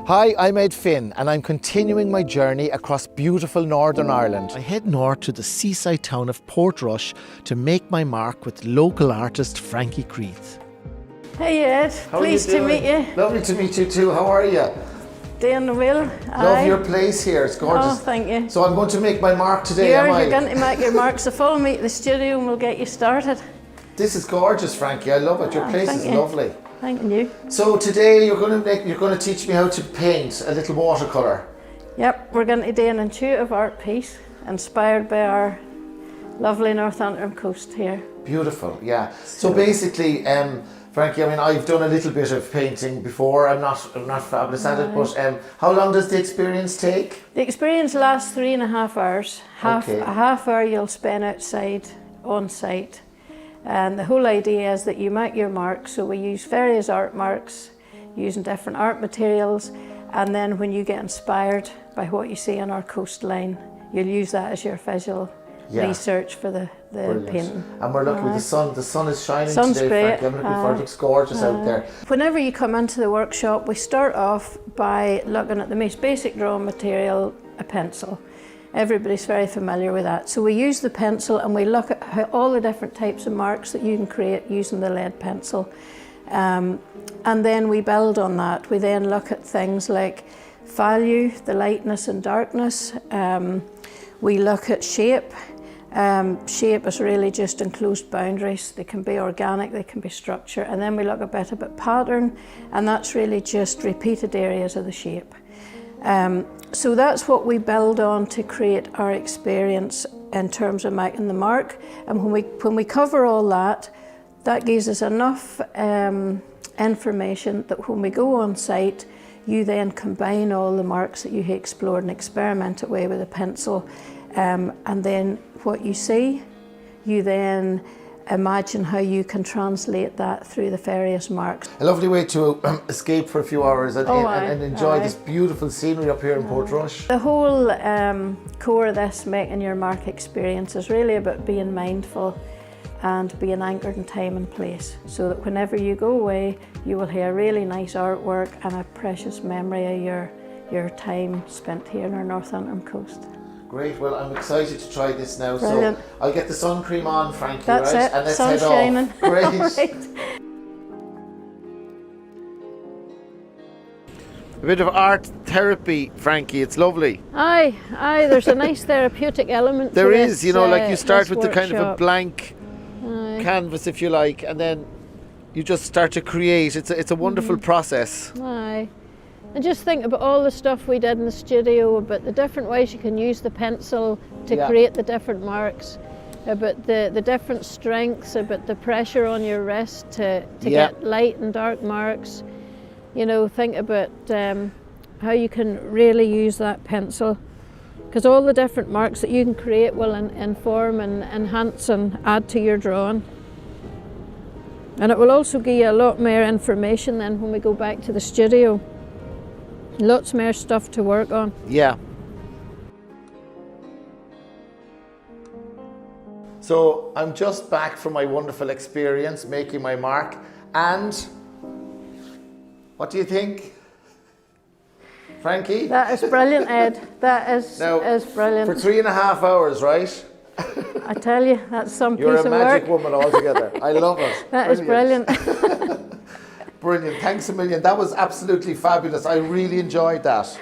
Hi, I'm Ed Finn and I'm continuing my journey across beautiful Northern Ireland. I head north to the seaside town of Portrush to make my mark with local artist Frankie Creith. Hey Ed, pleased to meet you. Lovely to meet you too, how are you? Doing well. Love your place here, it's gorgeous. Oh, thank you. So I'm going to make my mark today, am I? You're going to make your mark, so follow me to the studio and we'll get you started. This is gorgeous, Frankie, I love it. Your place is lovely. Thank you. So today you're going to teach me how to paint a little watercolour. Yep, we're going to do an intuitive art piece inspired by our lovely Northampton coast here. Beautiful, yeah. So basically, Frankie, I mean, I've done a little bit of painting before. I'm not fabulous at it, but how long does the experience take? The experience lasts 3.5 hours. A half hour you'll spend outside on site. And the whole idea is that you make your marks, so we use various art marks using different art materials, and then when you get inspired by what you see on our coastline, you'll use that as your visual research for the painting. And we're looking at the sun is shining Sun's today, great. Frankie. I'm looking for it. It looks gorgeous out there. Whenever you come into the workshop, we start off by looking at the most basic drawing material, a pencil. Everybody's very familiar with that. So we use the pencil and we look at all the different types of marks that you can create using the lead pencil. And then we build on that. We then look at things like value, the lightness and darkness. We look at shape. Shape is really just enclosed boundaries. They can be organic, they can be structure. And then we look a bit about pattern, and that's really just repeated areas of the shape. So that's what we build on to create our experience in terms of making the mark. And when we cover all that, that gives us enough information that when we go on site, you then combine all the marks that you explored and experimented with a pencil. And then what you see, you then imagine how you can translate that through the various marks. A lovely way to escape for a few hours and enjoy this beautiful scenery up here in Portrush. The whole core of this making your mark experience is really about being mindful and being anchored in time and place, so that whenever you go away, you will hear really nice artwork and a precious memory of your time spent here on our Northampton coast. Great, well I'm excited to try this now. Brilliant. So I'll get the sun cream on, Frankie, That's right? it. And let's Sun's head shining. off. Great. Right. A bit of art therapy, Frankie, it's lovely. Aye, there's a nice therapeutic element there to is, this, you know, like you start with the workshop. kind of a blank canvas, if you like, and then you just start to create. It's a wonderful process. Aye. And just think about all the stuff we did in the studio, about the different ways you can use the pencil to create the different marks, about the different strengths, about the pressure on your wrist to get light and dark marks. You know, think about how you can really use that pencil, because all the different marks that you can create will inform and enhance and add to your drawing. And it will also give you a lot more information then when we go back to the studio. Lots more stuff to work on. Yeah. So I'm just back from my wonderful experience making my mark, and what do you think, Frankie? That is brilliant, Ed. That is brilliant. For 3.5 hours, right? I tell you, that's some You're piece of a work. magic woman altogether. I love it. That is brilliant. Brilliant. Thanks a million. That was absolutely fabulous. I really enjoyed that.